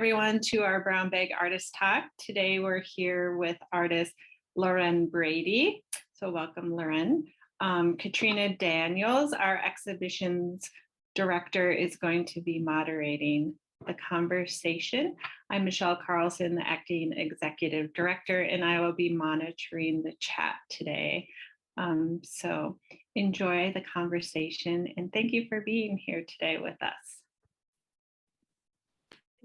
everyone to our Brown Bag Artist Talk. Today we're here with artist Laure Brady. So welcome, Laure. Katrina Daniels, our exhibitions director, is going to be moderating the conversation. I'm Michelle Carlson, the acting executive director, and I will be monitoring the chat today. So enjoy the conversation and thank you for being here today with us.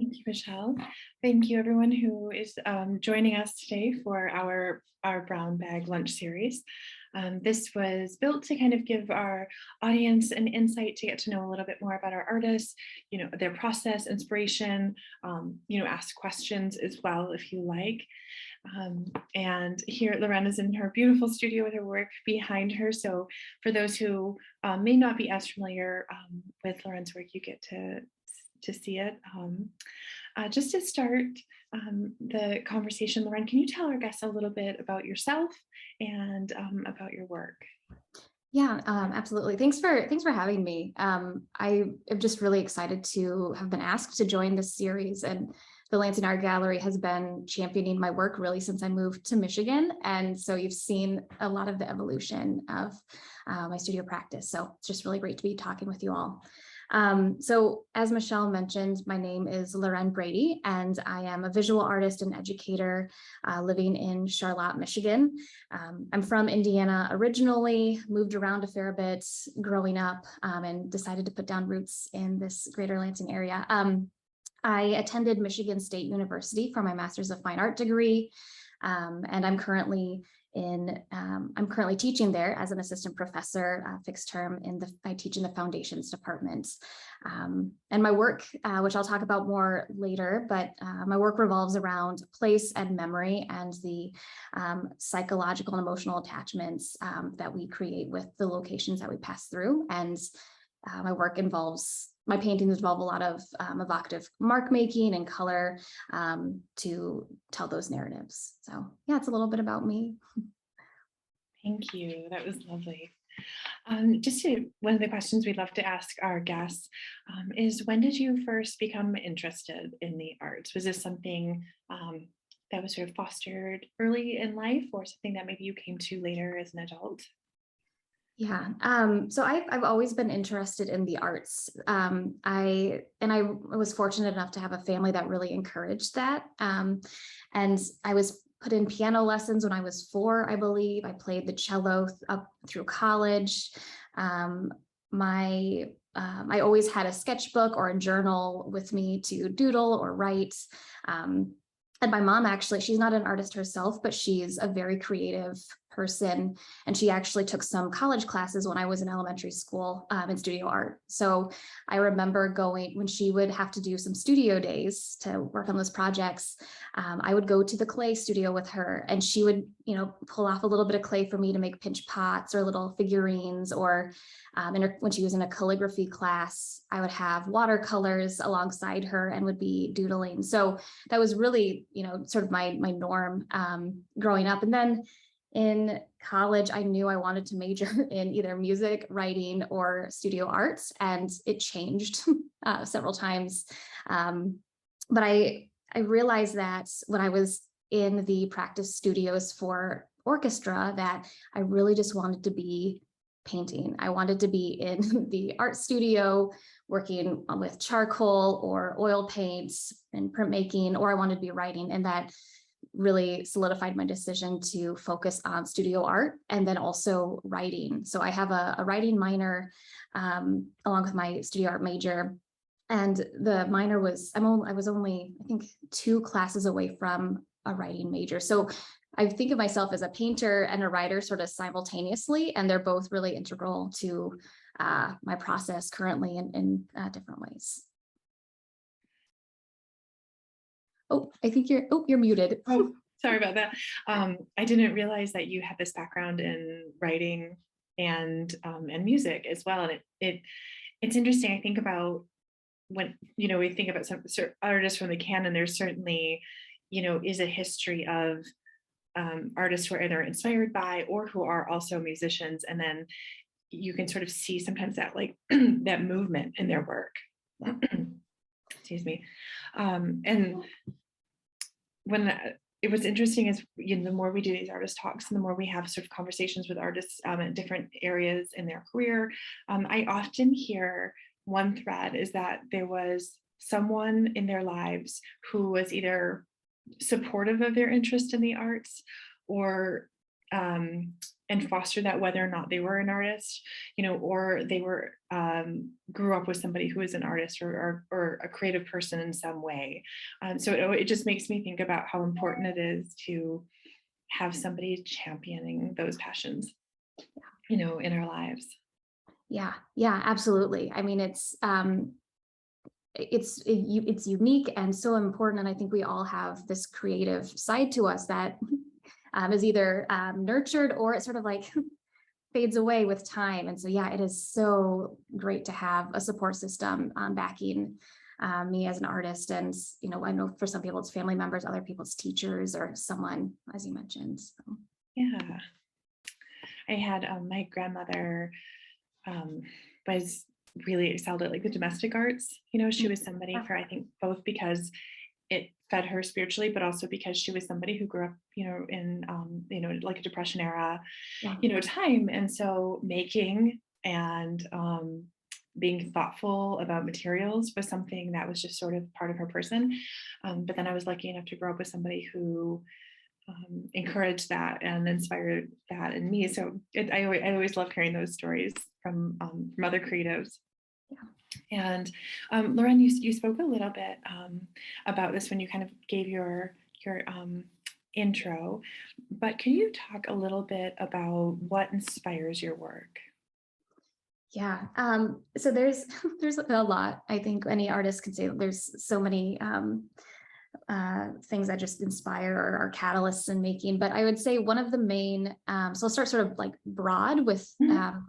Thank you, Michelle. Thank you, everyone who is joining us today for our Brown Bag Lunch series. This was built to kind of give our audience an insight to get to know a little bit more about our artists, their process, inspiration, ask questions as well if you like. And here Laure is in her beautiful studio with her work behind her. So for those who may not be as familiar with Laure's work, you get to see it. Just to start the conversation, Laure, can you tell our guests a little bit about yourself and about your work? Yeah, absolutely. Thanks for having me. I am just really excited to have been asked to join this series, and the Lansing Art Gallery has been championing my work really since I moved to Michigan. And so you've seen a lot of the evolution of my studio practice. So it's just really great to be talking with you all. So as Michelle mentioned, my name is Laure Brady, and I am a visual artist and educator living in Charlotte, Michigan. I'm from Indiana originally, moved around a fair bit growing up, and decided to put down roots in this greater Lansing area. I attended Michigan State University for my Master's of Fine Art degree, and I'm currently teaching there as an assistant professor, fixed term I teach in the foundations department. And my work, which I'll talk about more later, but my work revolves around place and memory and the psychological and emotional attachments that we create with the locations that we pass through. And my paintings involve a lot of evocative mark making and color to tell those narratives. So yeah, it's a little bit about me. Thank you. That was lovely. One of the questions we'd love to ask our guests is, when did you first become interested in the arts? Was this something that was sort of fostered early in life, or something that maybe you came to later as an adult? Yeah, so I've always been interested in the arts. I was fortunate enough to have a family that really encouraged that. And I was put in piano lessons when I was 4, I believe. I played the cello up through college. I always had a sketchbook or a journal with me to doodle or write. And my mom, actually, she's not an artist herself, but she's a very creative person. And she actually took some college classes when I was in elementary school in studio art. So I remember going, when she would have to do some studio days to work on those projects, I would go to the clay studio with her, and she would, pull off a little bit of clay for me to make pinch pots or little figurines, or when she was in a calligraphy class, I would have watercolors alongside her and would be doodling. So that was really, sort of my norm growing up. And then in college, I knew I wanted to major in either music, writing, or studio arts, and it changed several times. But I realized that when I was in the practice studios for orchestra, that I really just wanted to be painting. I wanted to be in the art studio working with charcoal or oil paints and printmaking, or I wanted to be writing, and that really solidified my decision to focus on studio art and then also writing. So I have a writing minor along with my studio art major. And the minor was, I was only, I think, 2 classes away from a writing major. So I think of myself as a painter and a writer sort of simultaneously, and they're both really integral to my process currently in different ways. Oh, I think you're muted. Oh, sorry about that. I didn't realize that you had this background in writing and music as well. And it's interesting. I think about when, we think about some artists from the canon, there's certainly, is a history of artists who are either inspired by or who are also musicians. And then you can sort of see sometimes that that movement in their work. excuse me. And when it was interesting is, the more we do these artist talks and the more we have sort of conversations with artists at different areas in their career, I often hear one thread is that there was someone in their lives who was either supportive of their interest in the arts or and foster that whether or not they were an artist, or they were grew up with somebody who is an artist or a creative person in some way. So it just makes me think about how important it is to have somebody championing those passions, in our lives. Yeah, absolutely. I mean, it's unique and so important. And I think we all have this creative side to us that is either nurtured or it sort of like fades away with time. And so, yeah, it is so great to have a support system backing me as an artist. And, I know for some people it's family members, other people it's teachers or someone, as you mentioned. So. Yeah. I had my grandmother was really excelled at like the domestic arts. She was somebody for, I think, both because it fed her spiritually, but also because she was somebody who grew up, in, like a Depression era, time. And so making and being thoughtful about materials was something that was just sort of part of her person. But then I was lucky enough to grow up with somebody who encouraged that and inspired that in me. So I always love hearing those stories from other creatives. Yeah. And Lauren, you spoke a little bit about this when you kind of gave your intro, but can you talk a little bit about what inspires your work? Yeah. So there's a lot. I think any artist can say there's so many things that just inspire or are catalysts in making. But I would say one of the main, so I'll start sort of like broad with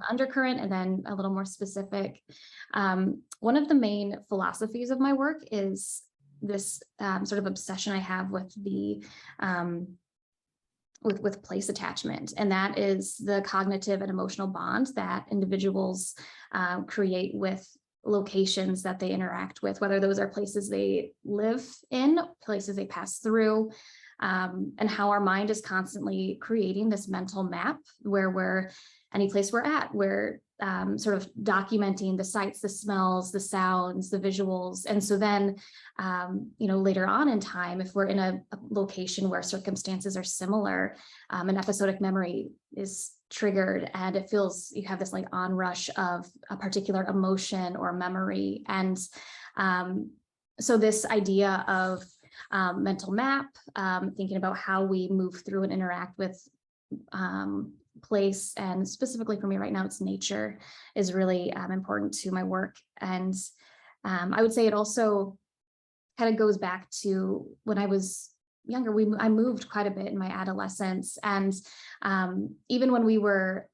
undercurrent and then a little more specific. One of the main philosophies of my work is this sort of obsession I have with the with place attachment, and that is the cognitive and emotional bond that individuals create with locations that they interact with, whether those are places they live in, places they pass through, and how our mind is constantly creating this mental map where we're any place we're at, we're sort of documenting the sights, the smells, the sounds, the visuals. And so then, later on in time, if we're in a location where circumstances are similar, an episodic memory is triggered and it feels you have this like onrush of a particular emotion or memory. And so this idea of mental map, thinking about how we move through and interact with place, and specifically for me right now, it's nature, is really important to my work. And I would say it also kind of goes back to when I was younger. I moved quite a bit in my adolescence, and even when we were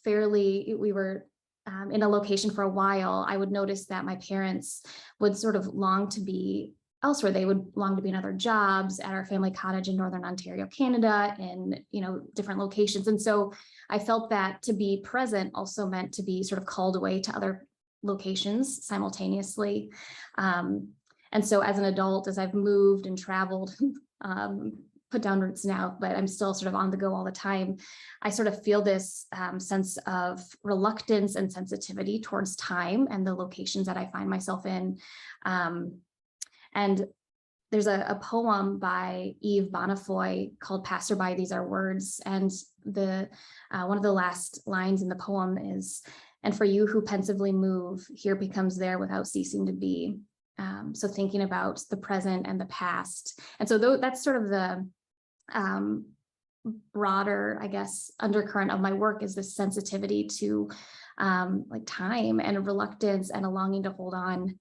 in a location for a while, I would notice that my parents would sort of long to be elsewhere. They would long to be in other jobs at our family cottage in Northern Ontario, Canada, in different locations. And so I felt that to be present also meant to be sort of called away to other locations simultaneously. And so as an adult, as I've moved and traveled, put down roots now, but I'm still sort of on the go all the time, I sort of feel this sense of reluctance and sensitivity towards time and the locations that I find myself in. And there's a poem by Eve Bonnefoy called "Passerby, These Are Words." And one of the last lines in the poem is, "And for you who pensively move, here becomes there without ceasing to be." So thinking about the present and the past. And so that's sort of the broader, I guess, undercurrent of my work, is this sensitivity to like time and a reluctance and a longing to hold on.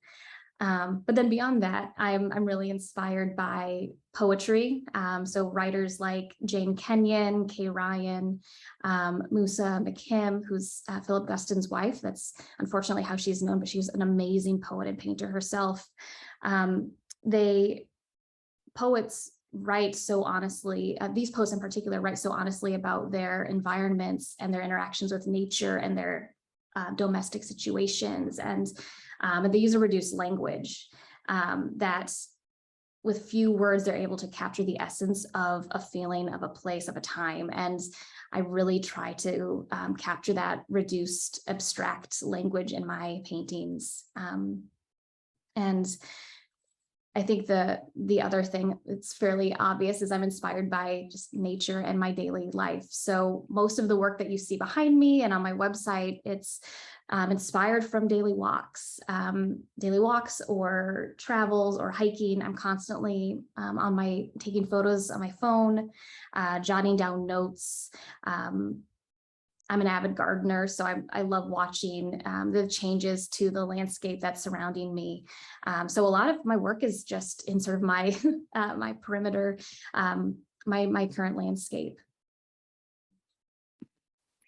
But then beyond that, I'm really inspired by poetry. So writers like Jane Kenyon, Kay Ryan, Musa McKim, who's Philip Guston's wife. That's unfortunately how she's known, but she's an amazing poet and painter herself. Poets write so honestly, these poets in particular write so honestly about their environments and their interactions with nature and their domestic situations, and they use a reduced language. that with few words, they're able to capture the essence of a feeling, of a place, of a time. And I really try to capture that reduced, abstract language in my paintings. And I think the other thing that's fairly obvious is I'm inspired by just nature and my daily life. So most of the work that you see behind me and on my website, it's inspired from daily walks or travels or hiking. I'm constantly taking photos on my phone, jotting down notes. I'm an avid gardener, so I love watching the changes to the landscape that's surrounding me. So a lot of my work is just in sort of my my perimeter, my current landscape.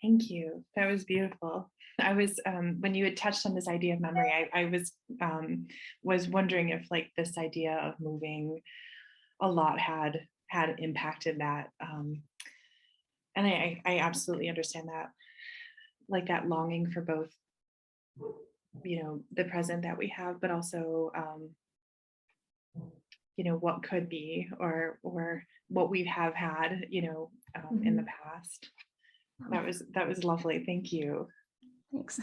Thank you. That was beautiful. I was when you had touched on this idea of memory, I was wondering if like this idea of moving a lot had impacted that. And I absolutely understand that, like that longing for both, you know, the present that we have, but also, you know, what could be or what we have had, you know, in the past. That was lovely. Thank you. Thanks.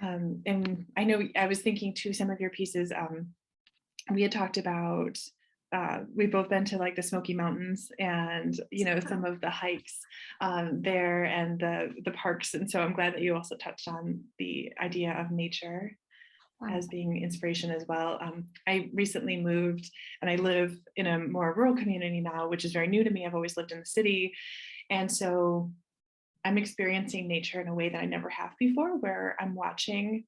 And I know I was thinking too, some of your pieces, we had talked about, we've both been to like the Smoky Mountains and, you know, some of the hikes there and the parks. And so I'm glad that you also touched on the idea of nature as being inspiration as well. I recently moved and I live in a more rural community now, which is very new to me. I've always lived in the city. And so I'm experiencing nature in a way that I never have before, where I'm watching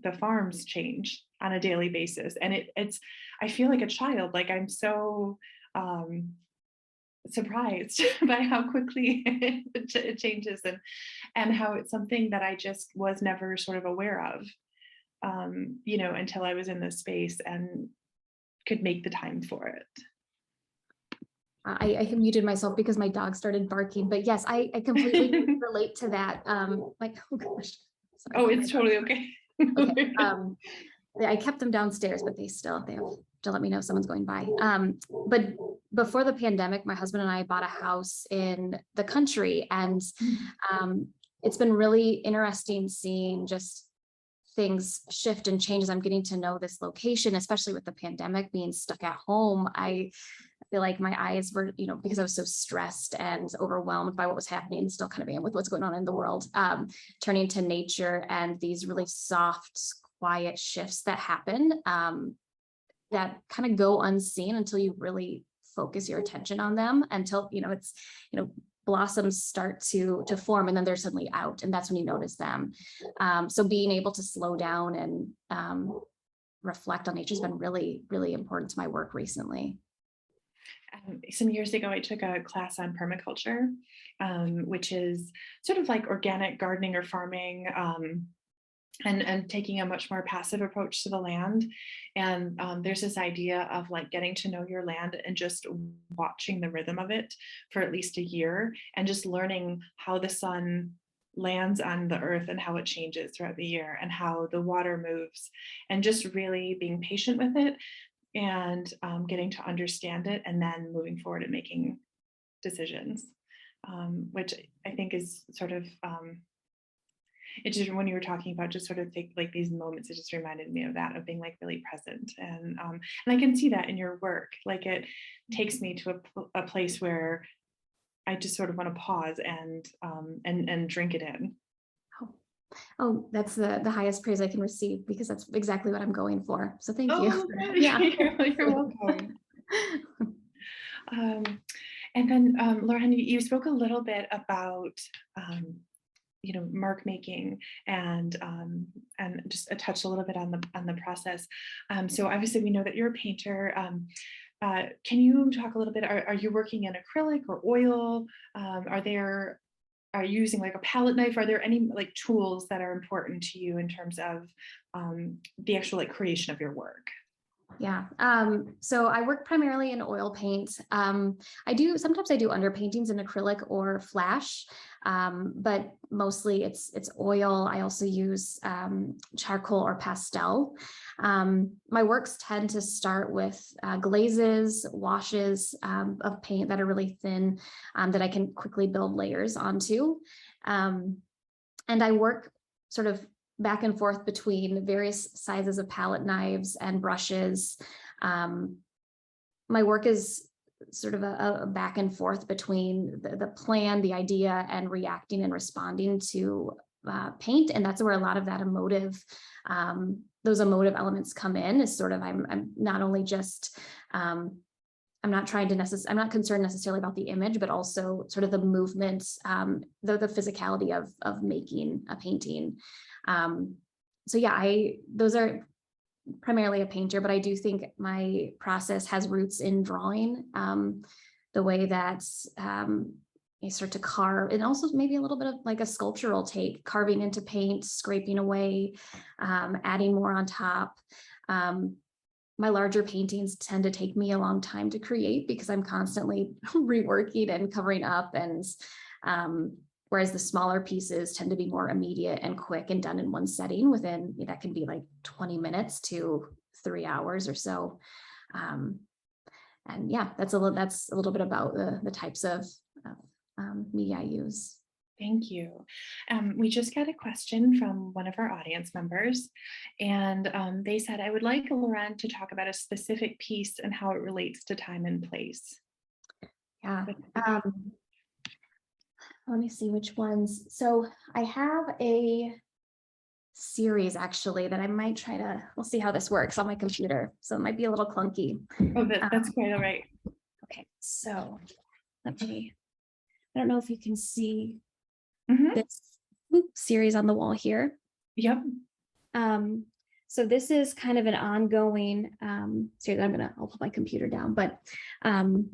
the farms change on a daily basis. And it's, I feel like a child, like I'm so surprised by how quickly it changes and how it's something that I just was never sort of aware of, you know, until I was in this space and could make the time for it. I muted myself because my dog started barking, but yes, I completely relate to that. Like, oh gosh. Sorry. Oh, it's totally okay. Okay. I kept them downstairs, but they have to let me know if someone's going by. But before the pandemic, my husband and I bought a house in the country, and it's been really interesting seeing just things shift and change as I'm getting to know this location, especially with the pandemic being stuck at home. I feel like my eyes were, you know, because I was so stressed and overwhelmed by what was happening and still kind of am with what's going on in the world, turning to nature and these really soft, quiet shifts that happen that kind of go unseen until you really focus your attention on them, until, you know, it's, you know, blossoms start to form and then they're suddenly out, and that's when you notice them. So being able to slow down and reflect on nature has been really, really important to my work recently. Some years ago, I took a class on permaculture, which is sort of like organic gardening or farming, and taking a much more passive approach to the land. And there's this idea of like getting to know your land and just watching the rhythm of it for at least a year and just learning how the sun lands on the earth and how it changes throughout the year and how the water moves, and just really being patient with it and getting to understand it, and then moving forward and making decisions, which I think is sort of, it just, when you were talking about just sort of like these moments, it just reminded me of that, of being like really present. And I can see that in your work, like it takes me to a place where I just sort of want to pause and drink it in. Oh, that's the highest praise I can receive, because that's exactly what I'm going for. So thank you. Yeah, you're welcome. And then Laure, you spoke a little bit about you know, mark making and just touched a little bit on the process. So obviously we know that you're a painter. Can you talk a little bit? Are you working in acrylic or oil? Are you using like a palette knife? Are there any like tools that are important to you in terms of the actual like creation of your work? Yeah. So I work primarily in oil paint. Sometimes I do underpaintings in acrylic or flash, but mostly it's oil. I also use charcoal or pastel. My works tend to start with glazes, washes of paint that are really thin, that I can quickly build layers onto. And I work sort of back and forth between various sizes of palette knives and brushes. My work is sort of a back and forth between the plan, the idea, and reacting and responding to paint. And that's where a lot of that those emotive elements come in, is sort of, I'm not only just, I'm not concerned necessarily about the image, but also sort of the movement, the physicality of making a painting. So yeah, those are primarily a painter, but I do think my process has roots in drawing, the way that you start to carve, and also maybe a little bit of like a sculptural take, carving into paint, scraping away, adding more on top. My larger paintings tend to take me a long time to create because I'm constantly reworking and covering up, and whereas the smaller pieces tend to be more immediate and quick and done in one setting within, that can be like 20 minutes to 3 hours or so. And yeah, that's a little bit about the types of media I use. Thank you. We just got a question from one of our audience members, and they said, I would like Lauren to talk about a specific piece and how it relates to time and place. Yeah. Let me see which ones. So I have a series actually that I might we'll see how this works on my computer. So it might be a little clunky. Oh, that's quite all right. Okay, so I don't know if you can see this series on the wall here. Yep. So this is kind of an ongoing series. I'll put my computer down, but kind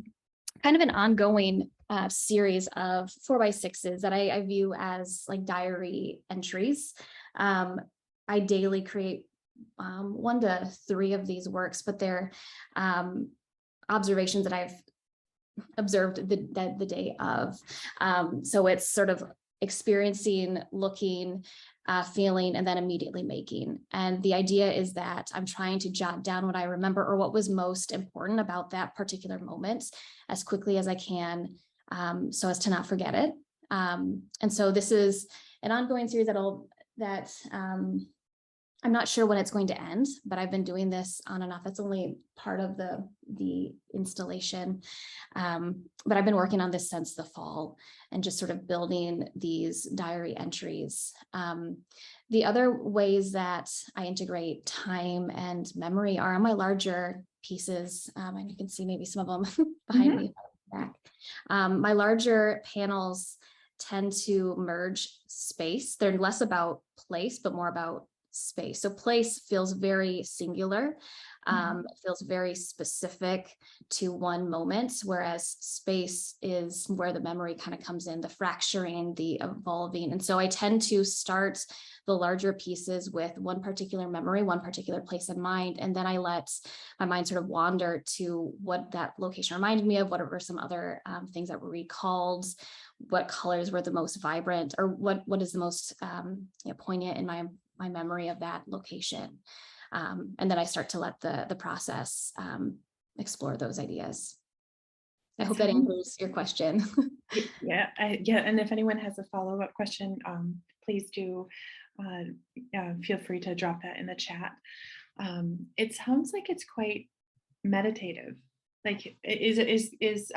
of an ongoing series of 4x6s that I view as like diary entries. I daily create 1 to 3 of these works, but they're observations that I've observed the day of. So it's sort of experiencing, looking, feeling, and then immediately making. And the idea is that I'm trying to jot down what I remember or what was most important about that particular moment as quickly as I can, so as to not forget it. And so this is an ongoing series I'm not sure when it's going to end, but I've been doing this on and off. That's only part of the installation. But I've been working on this since the fall and just sort of building these diary entries. The other ways that I integrate time and memory are on my larger pieces. And you can see maybe some of them behind me back. My larger panels tend to merge space. They're less about place, but more about space. So place feels very singular, it feels very specific to one moment, whereas space is where the memory kind of comes in, the fracturing, the evolving. And so I tend to start the larger pieces with one particular memory, one particular place in mind, and then I let my mind sort of wander to what that location reminded me of, what were some other things that were recalled, what colors were the most vibrant, or what is the most poignant in my memory of that location. And then I start to let the process explore those ideas. I hope that answers your question. Yeah. And if anyone has a follow-up question, please do feel free to drop that in the chat. It sounds like it's quite meditative. Like, is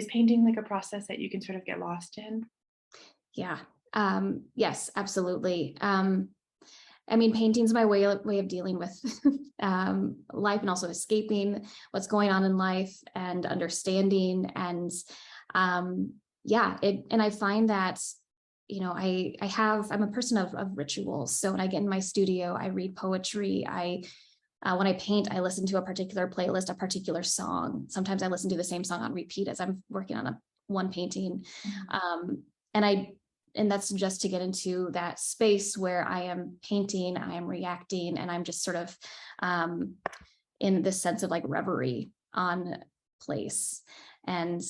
painting like a process that you can sort of get lost in? Yeah. Yes, absolutely. I mean, painting's my way of dealing with life, and also escaping what's going on in life and understanding. And and I find that, I'm a person of rituals. So when I get in my studio, I read poetry. When I paint, I listen to a particular playlist, a particular song. Sometimes I listen to the same song on repeat as I'm working on one painting. And that's just to get into that space where I am painting, I am reacting, and I'm just sort of in this sense of like reverie on place. And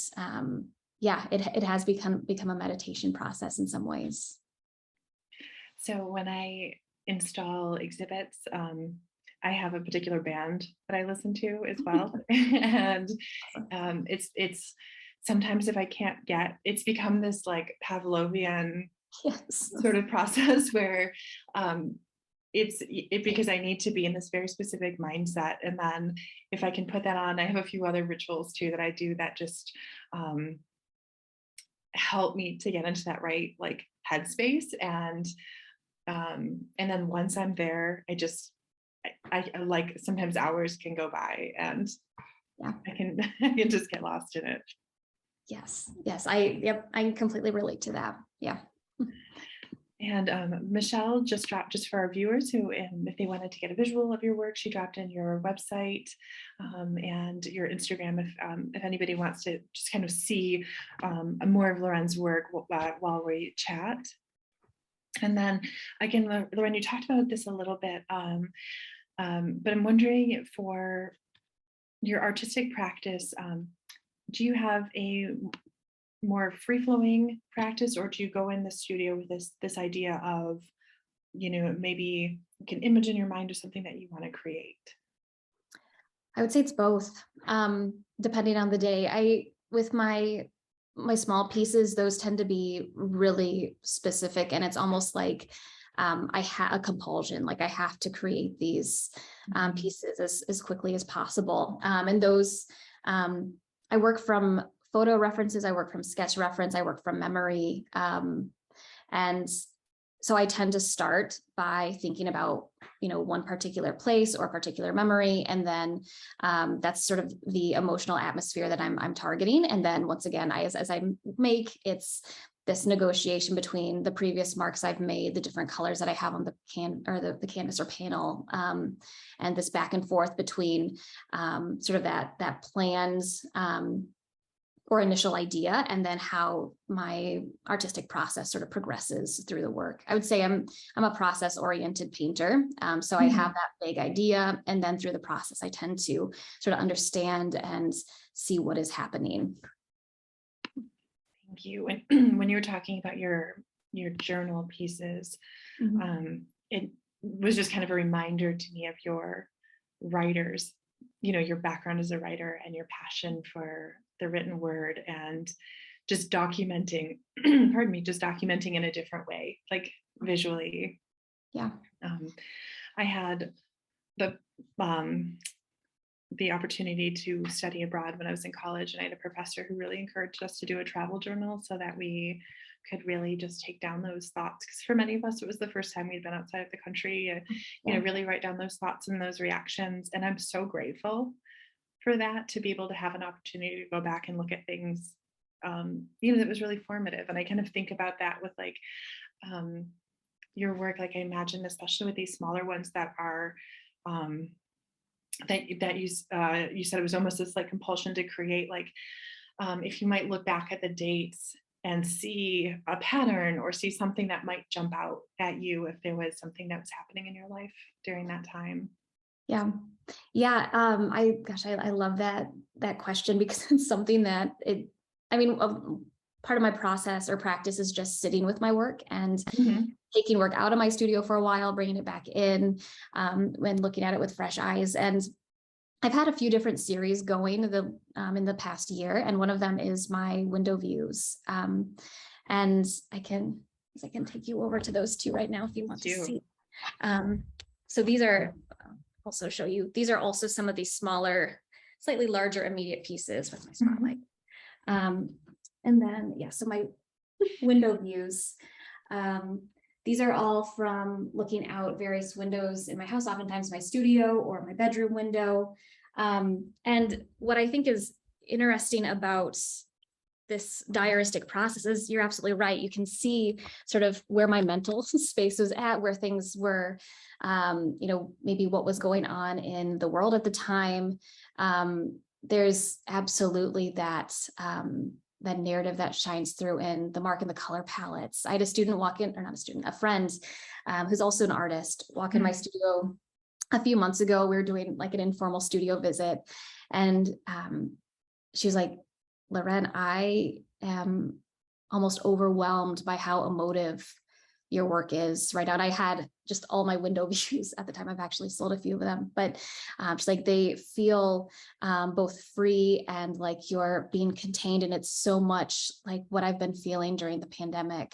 yeah, it has become a meditation process in some ways. So when I install exhibits, I have a particular band that I listen to as well. And it's sometimes if I can't get, it's become this like Pavlovian Yes. sort of process where it's because I need to be in this very specific mindset. And then if I can put that on, I have a few other rituals too that I do that just help me to get into that right like headspace. And then once I'm there, I like sometimes hours can go by and Yeah. I can just get lost in it. Yes. I completely relate to that. Yeah. And Michelle just dropped, just for our viewers who, if they wanted to get a visual of your work, she dropped in your website and your Instagram if anybody wants to just kind of see more of Lauren's work while we chat. And then again, Lauren, you talked about this a little bit, but I'm wondering for your artistic practice, do you have a more free-flowing practice, or do you go in the studio with this idea of, maybe like an image in your mind or something that you want to create? I would say it's both, depending on the day. With my small pieces, those tend to be really specific, and it's almost like I have a compulsion, like I have to create these pieces as quickly as possible. And those, I work from photo references, I work from sketch reference, I work from memory. And so I tend to start by thinking about, one particular place or particular memory. And then that's sort of the emotional atmosphere that I'm targeting. And then once again, as I make, it's this negotiation between the previous marks I've made, the different colors that I have on the canvas or panel, and this back and forth between sort of that plans or initial idea, and then how my artistic process sort of progresses through the work. I would say I'm a process-oriented painter. So I have that big idea, and then through the process, I tend to sort of understand and see what is happening. Thank you. And when you were talking about your journal pieces, it was just kind of a reminder to me of your writers, your background as a writer and your passion for the written word, and just documenting, just documenting in a different way, like visually. Yeah. I had the opportunity to study abroad when I was in college, and I had a professor who really encouraged us to do a travel journal so that we could really just take down those thoughts, because for many of us it was the first time we'd been outside of the country, really write down those thoughts and those reactions. And I'm so grateful for that, to be able to have an opportunity to go back and look at things that was really formative. And I kind of think about that with like your work, like I imagine especially with these smaller ones that are that you said it was almost this like compulsion to create, like if you might look back at the dates and see a pattern or see something that might jump out at you if there was something that was happening in your life during that time. Yeah. I love that question, because it's something that part of my process or practice is just sitting with my work and taking work out of my studio for a while, bringing it back in, and looking at it with fresh eyes. And I've had a few different series going in the past year, and one of them is my window views. And I can take you over to those two right now if you want to see. So these are, also show you, these are also some of these smaller, slightly larger immediate pieces with my spotlight. And then, so my window views, these are all from looking out various windows in my house, oftentimes my studio or my bedroom window. And what I think is interesting about this diaristic process is, you're absolutely right. You can see sort of where my mental space was at, where things were, maybe what was going on in the world at the time. There's absolutely that narrative that shines through in the mark and the color palettes. I had a student walk in, or not a student, a friend who's also an artist, walk in my studio a few months ago, we were doing like an informal studio visit, and she was like, Loren, I am almost overwhelmed by how emotive your work is right now. And I had just all my window views at the time. I've actually sold a few of them, but just like they feel both free and like you're being contained. And it's so much like what I've been feeling during the pandemic.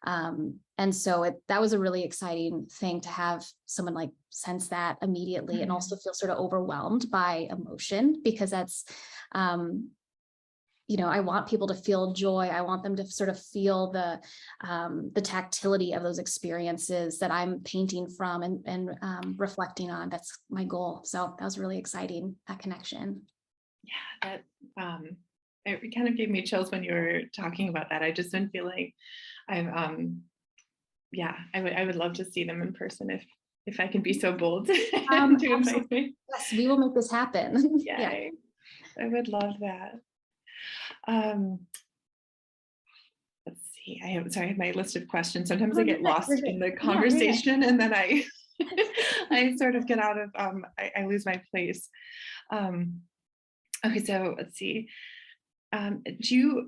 And so that was a really exciting thing to have someone like sense that immediately and also feel sort of overwhelmed by emotion, because that's, I want people to feel joy. I want them to sort of feel the tactility of those experiences that I'm painting from and reflecting on. That's my goal. So that was really exciting, that connection. Yeah, that it kind of gave me chills when you were talking about that. I just been feeling I've I would love to see them in person if I can be so bold to invite me. Yes, we will make this happen. Yeah, I would love that. Let's see. I have my list of questions. Sometimes I get lost in the conversation, and then I I sort of get out of I lose my place. Okay, so let's see. Do you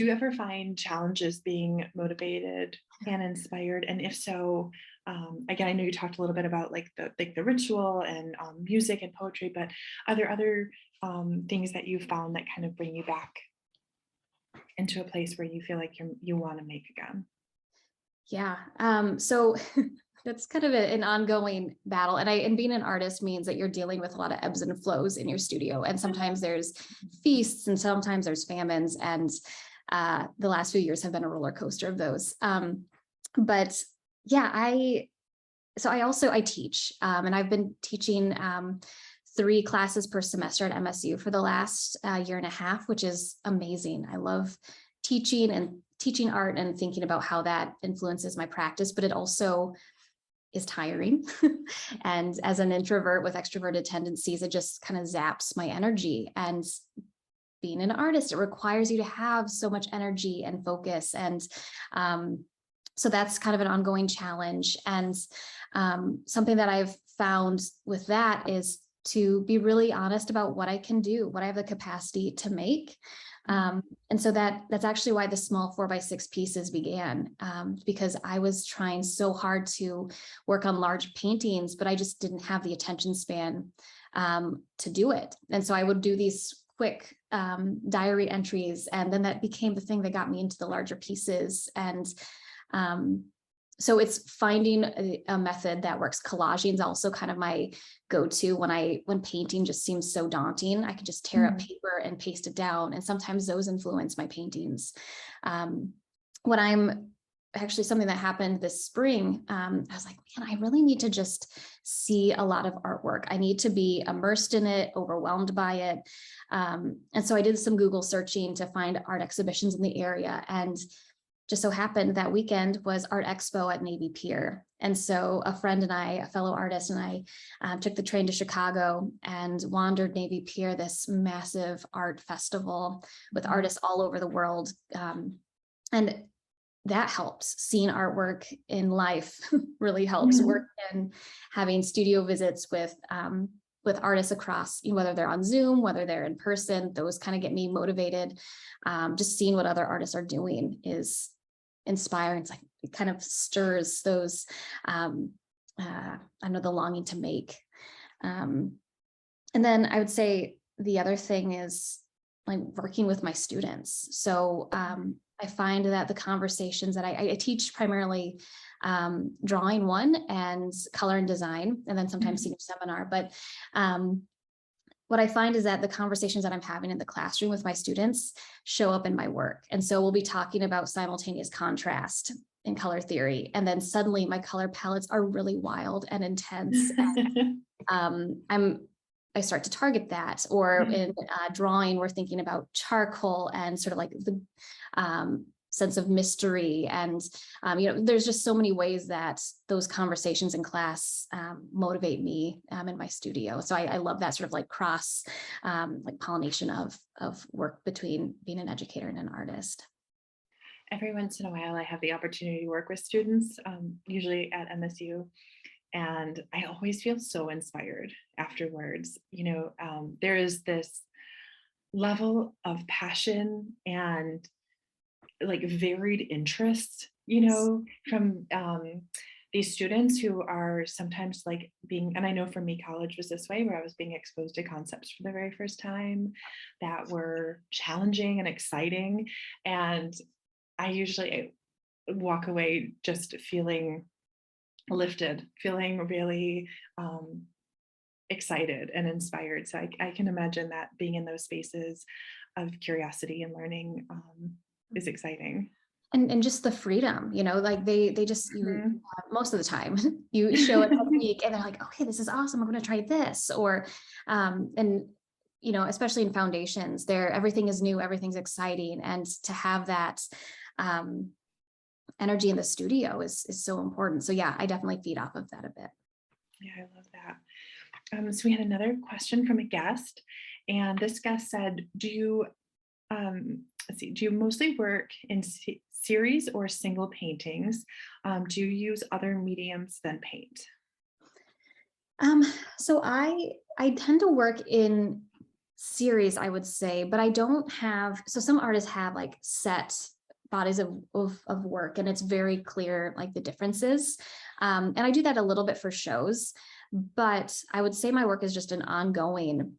ever find challenges being motivated and inspired? And if so, again, I know you talked a little bit about like the ritual and music and poetry, but are there other things that you found that kind of bring you back into a place where you feel like you want to make again? Yeah. So that's kind of an ongoing battle. And being an artist means that you're dealing with a lot of ebbs and flows in your studio. And sometimes there's feasts and sometimes there's famines. And the last few years have been a roller coaster of those. But yeah, I teach, and I've been teaching 3 classes per semester at MSU for the last year and a half, which is amazing. I love teaching art and thinking about how that influences my practice, but it also is tiring. And as an introvert with extroverted tendencies, it just kind of zaps my energy. And being an artist, it requires you to have so much energy and focus. And so that's kind of an ongoing challenge. And something that I've found with that is to be really honest about what I can do, what I have the capacity to make. And so that's actually why the small 4x6 pieces began, because I was trying so hard to work on large paintings, but I just didn't have the attention span to do it. And so I would do these quick diary entries, and then that became the thing that got me into the larger pieces. And so it's finding a method that works. Collaging is also kind of my go-to when painting just seems so daunting. I can just tear up paper and paste it down. And sometimes those influence my paintings. When I'm actually something that happened this spring, I was like, man, I really need to just see a lot of artwork. I need to be immersed in it, overwhelmed by it. And so I did some Google searching to find art exhibitions in the area. And just so happened that weekend was Art Expo at Navy Pier. And so a friend and I, a fellow artist, and I took the train to Chicago and wandered Navy Pier, this massive art festival with artists all over the world. And that helps. Seeing artwork in life really helps. Work and having studio visits with artists across, whether they're on Zoom, whether they're in person, those kind of get me motivated. Just seeing what other artists are doing is inspiring. It's like, it kind of stirs those, I know, the longing to make. And then I would say the other thing is like working with my students. So I find that the conversations that I teach primarily drawing 1 and color and design, and then sometimes senior seminar. But what I find is that the conversations that I'm having in the classroom with my students show up in my work. And so we'll be talking about simultaneous contrast in color theory. And then suddenly my color palettes are really wild and intense. And I start to target that. Or in drawing, we're thinking about charcoal and sort of like the sense of mystery. And, there's just so many ways that those conversations in class motivate me in my studio. So I love that sort of like cross like pollination of work between being an educator and an artist. Every once in a while, I have the opportunity to work with students, usually at MSU. And I always feel so inspired afterwards. There is this level of passion and like varied interests, from these students who are sometimes like and I know for me, college was this way where I was being exposed to concepts for the very first time that were challenging and exciting. And I usually walk away just feeling lifted, feeling really excited and inspired. So I can imagine that being in those spaces of curiosity and learning is exciting. And just the freedom, like they just, Mhm. most of the time you show a technique and they're like, okay, this is awesome, I'm going to try this. Or and especially in foundations, everything is new, everything's exciting, and to have that energy in the studio is so important. So yeah, I definitely feed off of that a bit. Yeah, I love that. So we had another question from a guest, and this guest said, do you mostly work in series or single paintings? Do you use other mediums than paint? So I tend to work in series, I would say, but I don't have, so some artists have like set bodies of work, and it's very clear like the differences. And I do that a little bit for shows, but I would say my work is just an ongoing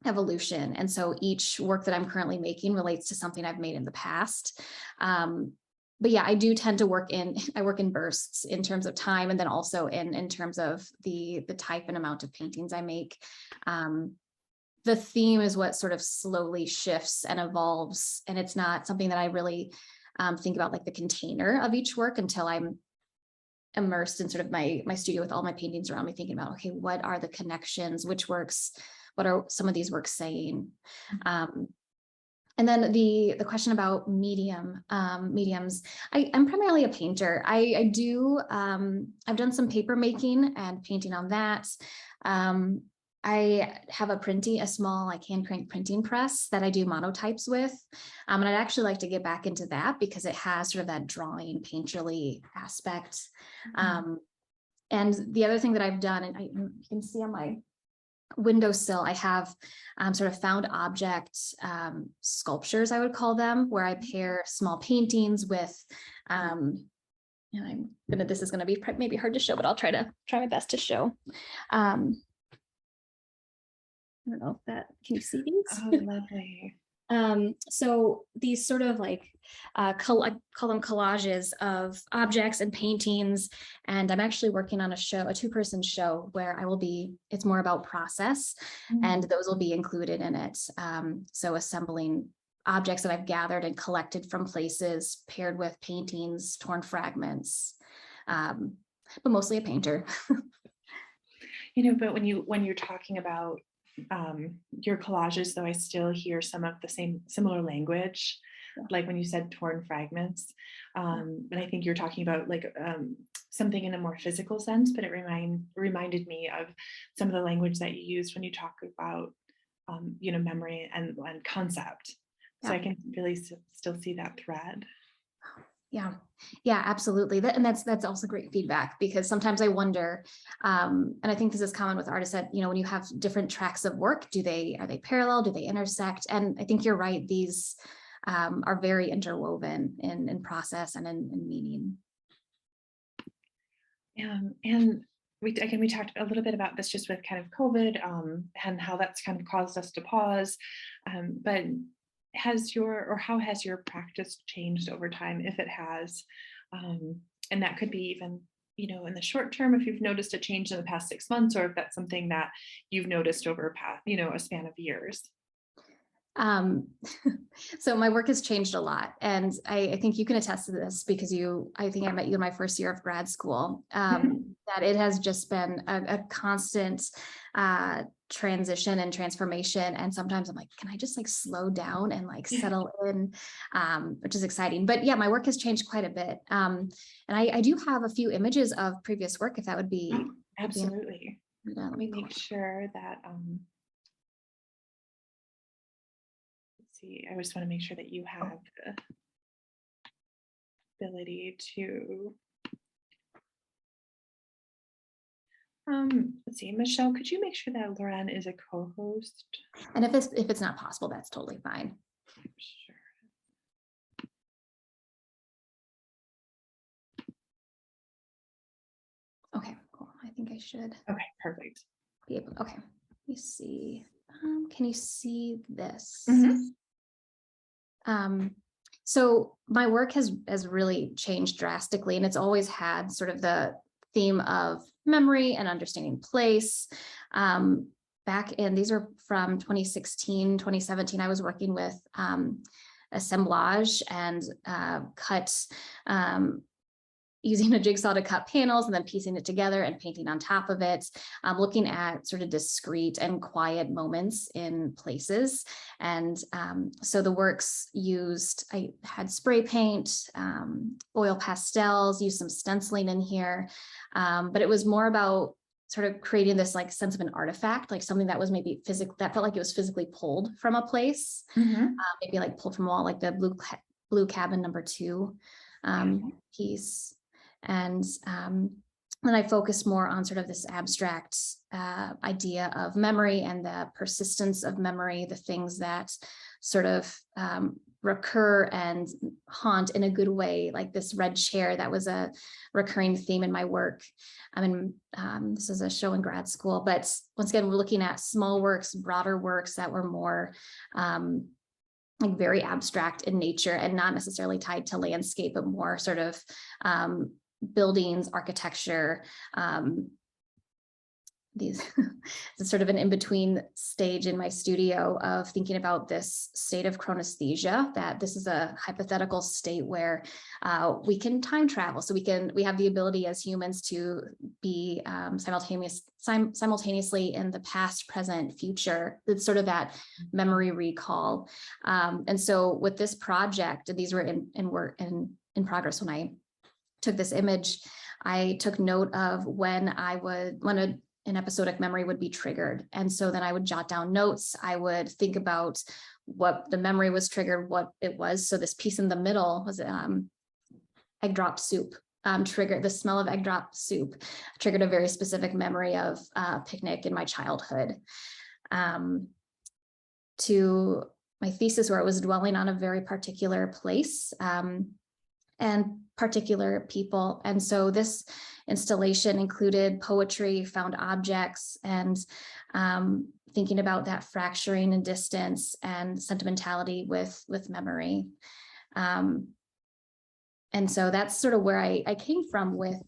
evolution. And so each work that I'm currently making relates to something I've made in the past. But yeah, I do tend to work in bursts in terms of time, and then also in terms of the type and amount of paintings I make. The theme is what sort of slowly shifts and evolves, and it's not something that I really think about like the container of each work until I'm immersed in sort of my studio with all my paintings around me, thinking about, okay, what are the connections, which works, what are some of these works saying? And then the question about mediums, I'm primarily a painter. I do, I've done some paper making and painting on that. I have a small like hand crank printing press that I do monotypes with. And I'd actually like to get back into that because it has sort of that drawing painterly aspect. And the other thing that I've done, and you can see on my windowsill, I have sort of found object sculptures, I would call them, where I pair small paintings with, and this is gonna be maybe hard to show, but I'll try my best to show. I don't know if that, can you see these? Oh, lovely. So these sort of like, I call them collages of objects and paintings. And I'm actually working on a 2-person show where it's more about process, and those will be included in it. So assembling objects that I've gathered and collected from places, paired with paintings, torn fragments, but mostly a painter. But when you're talking about your collages, though, I still hear some of the similar language, like when you said torn fragments. And I think you're talking about like something in a more physical sense, but it reminded me of some of the language that you use when you talk about memory and concept. So I can really still see that thread. Yeah, absolutely. And that's also great feedback, because sometimes I wonder, and I think this is common with artists, that, when you have different tracks of work, are they parallel? Do they intersect? And I think you're right. These are very interwoven in process and in meaning. And we talked a little bit about this just with kind of COVID and how that's kind of caused us to pause. But how has your practice changed over time, if it has? And that could be even, in the short term, if you've noticed a change in the past 6 months, or if that's something that you've noticed over a span of years. So my work has changed a lot, and I think you can attest to this, because I think I met you in my first year of grad school, that it has just been a constant transition and transformation. And sometimes I'm like, can I just like slow down and like settle in, which is exciting. But yeah, my work has changed quite a bit. And I do have a few images of previous work, if that would be. Absolutely. Let me make sure that I just want to make sure that you have the ability to. Let's see, Michelle, could you make sure that Lauren is a co-host? And if it's not possible, that's totally fine. Sure. Okay, cool. I think I should Okay, perfect. be able. Okay, let me see. Can you see this? So my work has really changed drastically, and it's always had sort of the theme of memory and understanding place. Back in, these are from 2016, 2017, I was working with assemblage and cut using a jigsaw to cut panels and then piecing it together and painting on top of it, looking at sort of discrete and quiet moments in places. And so the works used, I had spray paint, oil pastels, used some stenciling in here, but it was more about sort of creating this like sense of an artifact, like something that was maybe physical, that felt like it was physically pulled from a place, maybe like pulled from a wall, like the blue cabin #2 piece. And then I focused more on sort of this abstract idea of memory and the persistence of memory, the things that sort of recur and haunt in a good way, like this red chair that was a recurring theme in my work. I mean, this is a show in grad school, but once again, we're looking at small works, broader works that were more like very abstract in nature and not necessarily tied to landscape, but more sort of buildings, architecture, these it's sort of an in-between stage in my studio of thinking about this state of chronesthesia, that this is a hypothetical state where we can time travel. So we have the ability as humans to be simultaneously in the past, present, future. It's sort of that memory recall. And so with this project, these were in progress when I took this image, I took note of when an episodic memory would be triggered. And so then I would jot down notes. I would think about what the memory was triggered, what it was. So this piece in the middle was egg drop soup. Triggered the smell of egg drop soup, triggered a very specific memory of a picnic in my childhood. To my thesis, where I was dwelling on a very particular place and particular people. And so this installation included poetry, found objects, and thinking about that fracturing and distance and sentimentality with memory. And so that's sort of where I came from with,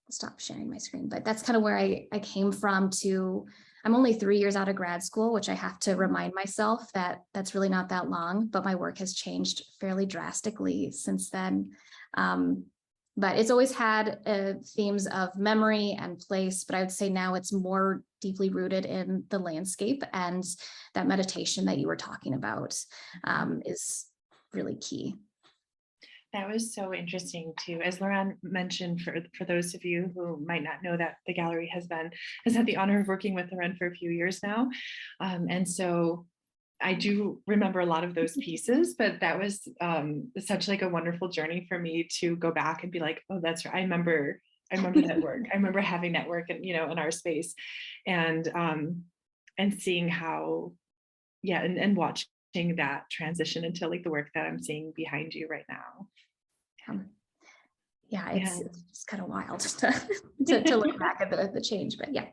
stop sharing my screen, but that's kind of where I came from to, I'm only 3 years out of grad school, which I have to remind myself that that's really not that long, but my work has changed fairly drastically since then. But it's always had themes of memory and place, but I would say now it's more deeply rooted in the landscape, and that meditation that you were talking about is really key. That was so interesting too. As Laurent mentioned, for those of you who might not know, that the gallery has had the honor of working with Laurent for a few years now. And so I do remember a lot of those pieces, but that was such like a wonderful journey for me to go back and be like, oh, that's right. I remember that work. I remember having that work and, in our space, and seeing how, and watching that transition into like the work that I'm seeing behind you right now. It's just kind of wild to look back at the change, but yeah.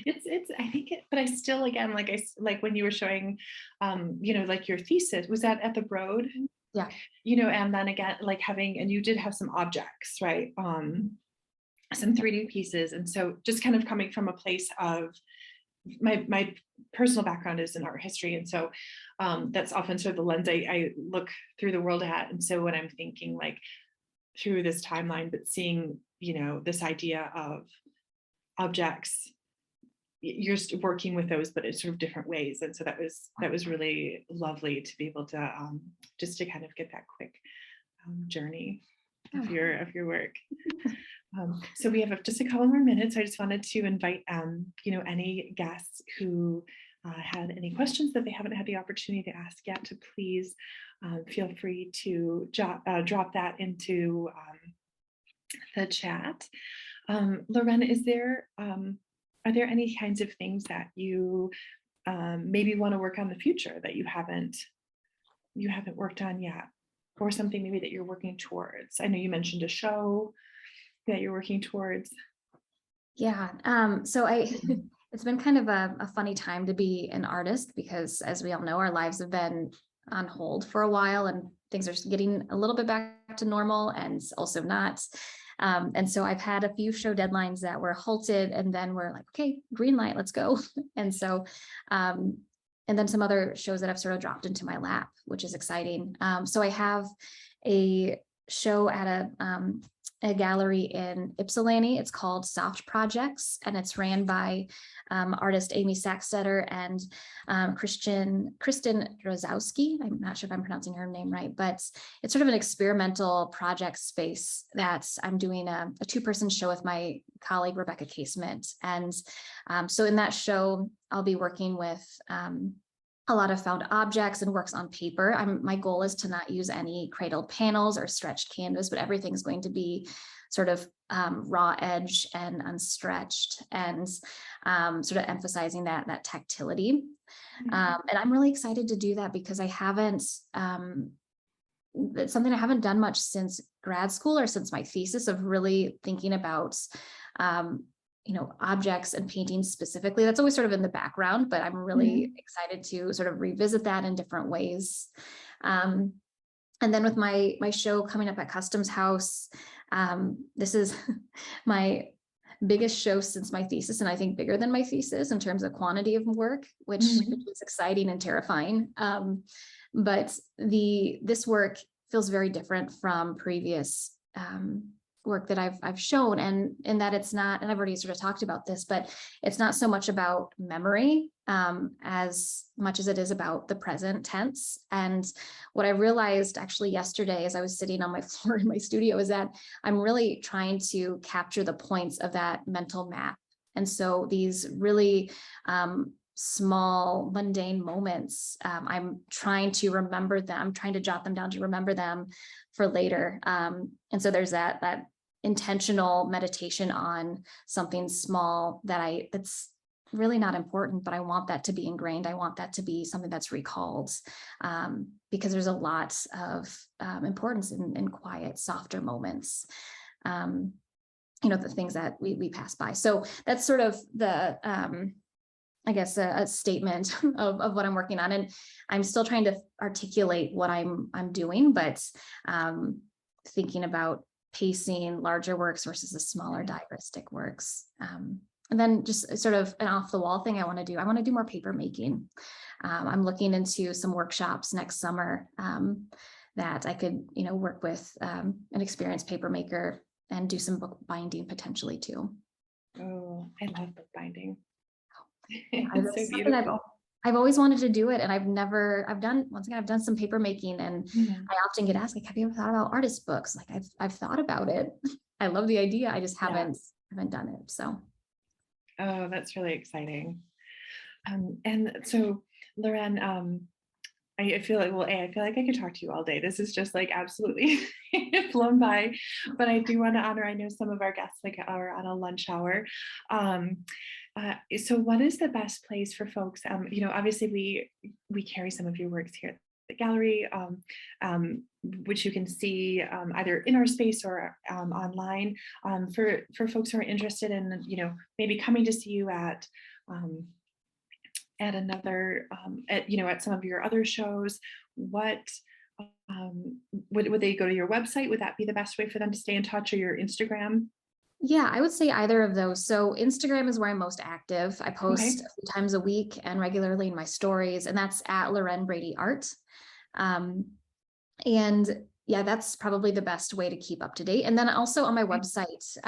It's I think it, but I still, again, like when you were showing like your thesis, was that at the Broad? Yeah. And then again, like and you did have some objects, right? Some 3D pieces. And so just kind of coming from a place of my personal background is in art history. And so that's often sort of the lens I look through the world at. And so when I'm thinking like through this timeline, but seeing, this idea of objects, you're working with those, but in sort of different ways. And so that was really lovely to be able to just to kind of get that quick journey of your work. So we have just a couple more minutes. I just wanted to invite any guests who had any questions that they haven't had the opportunity to ask yet to please feel free to drop that into the chat. Lauren, are there any kinds of things that you maybe want to work on in the future that you haven't worked on yet, or something maybe that you're working towards? I know you mentioned a show that you're working towards. Yeah. So it's been kind of a funny time to be an artist because, as we all know, our lives have been on hold for a while and things are getting a little bit back to normal and also not. And so I've had a few show deadlines that were halted, and then we're like, okay, green light, let's go. And so, and then some other shows that have sort of dropped into my lap, which is exciting. So I have a show at a gallery in Ypsilanti. It's called Soft Projects, and it's ran by artist Amy Sackstetter and Kristen Drozowski. I'm not sure if I'm pronouncing her name right, but it's sort of an experimental project space that I'm doing a two-person show with my colleague, Rebecca Casement. And so in that show, I'll be working with a lot of found objects and works on paper. My goal is to not use any cradled panels or stretched canvas, but everything's going to be sort of raw edge and unstretched, and sort of emphasizing that tactility. And I'm really excited to do that because I haven't, it's something I haven't done much since grad school or since my thesis, of really thinking about objects and paintings specifically. That's always sort of in the background, but I'm really excited to sort of revisit that in different ways. And then with my show coming up at Customs House, this is my biggest show since my thesis, and I think bigger than my thesis in terms of quantity of work, which is exciting and terrifying. But this work feels very different from previous work that I've shown, and in that it's not, and I've already sort of talked about this, but it's not so much about memory as much as it is about the present tense. And what I realized actually yesterday as I was sitting on my floor in my studio is that I'm really trying to capture the points of that mental map. And so these really small, mundane moments, I'm trying to remember them, trying to jot them down to remember them for later. And so there's that intentional meditation on something small that's really not important, but I want that to be ingrained. I want that to be something that's recalled, because there's a lot of importance in quiet, softer moments, the things that we pass by. So that's sort of the, I guess, a statement of what I'm working on. And I'm still trying to articulate what I'm doing, but thinking about pacing larger works versus the smaller diaristic works. And then just sort of an off the wall thing I want to do more paper making. I'm looking into some workshops next summer that I could, work with an experienced paper maker and do some book binding potentially too. Oh, I love book binding. It's so beautiful. I've always wanted to do it, and I've done some paper making, and I often get asked, like, have you ever thought about artist books? Like, I've thought about it. I love the idea. I just haven't done it. So. Oh, that's really exciting. And so, Lauren, I feel like, I feel like I could talk to you all day. This is just like absolutely flown by, but I do want to honor, I know some of our guests are on a lunch hour. So what is the best place for folks? Obviously we carry some of your works here at the gallery, which you can see either in our space or online, for folks who are interested in, maybe coming to see you at another, at some of your other shows. What would they go to your website? Would that be the best way for them to stay in touch, or your Instagram? Yeah, I would say either of those. So Instagram is where I'm most active. I post a few times a week and regularly in my stories, and that's at Laure Brady Art. And yeah, that's probably the best way to keep up to date. And then also on my website,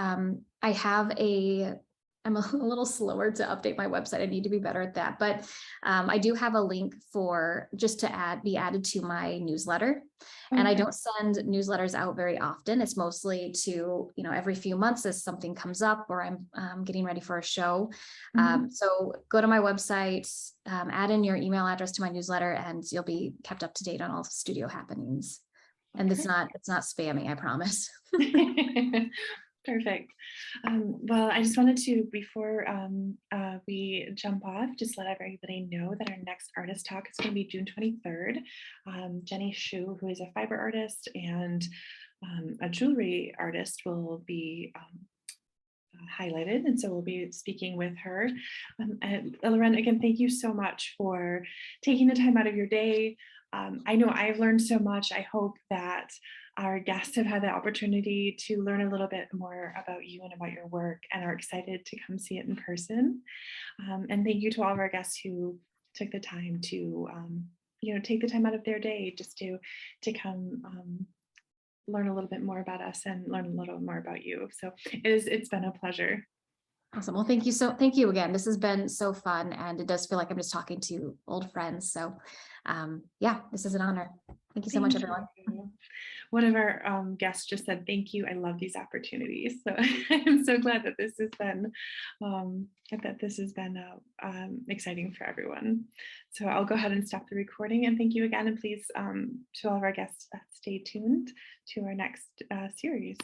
I'm a little slower to update my website. I need to be better at that. But I do have a link for just to be added to my newsletter. And I don't send newsletters out very often. It's mostly to, every few months as something comes up or I'm getting ready for a show. So go to my website, add in your email address to my newsletter, and you'll be kept up to date on all the studio happenings. And it's not spammy, I promise. Perfect. Well, I just wanted to, before we jump off, just let everybody know that our next artist talk is going to be June 23rd. Jenny Shu, who is a fiber artist and a jewelry artist, will be highlighted, and so we'll be speaking with her. And Lauren, again, thank you so much for taking the time out of your day. I know I've learned so much. I hope that our guests have had the opportunity to learn a little bit more about you and about your work and are excited to come see it in person. And thank you to all of our guests who took the time to take the time out of their day just to come learn a little bit more about us and learn a little more about you. So it's been a pleasure. Awesome. Well, thank you again. This has been so fun, and it does feel like I'm just talking to old friends. So yeah, this is an honor. Thank you so much, everyone. You. One of our guests just said, thank you. I love these opportunities. So I'm so glad that this has been exciting for everyone. So I'll go ahead and stop the recording, and thank you again. And please, to all of our guests, stay tuned to our next series.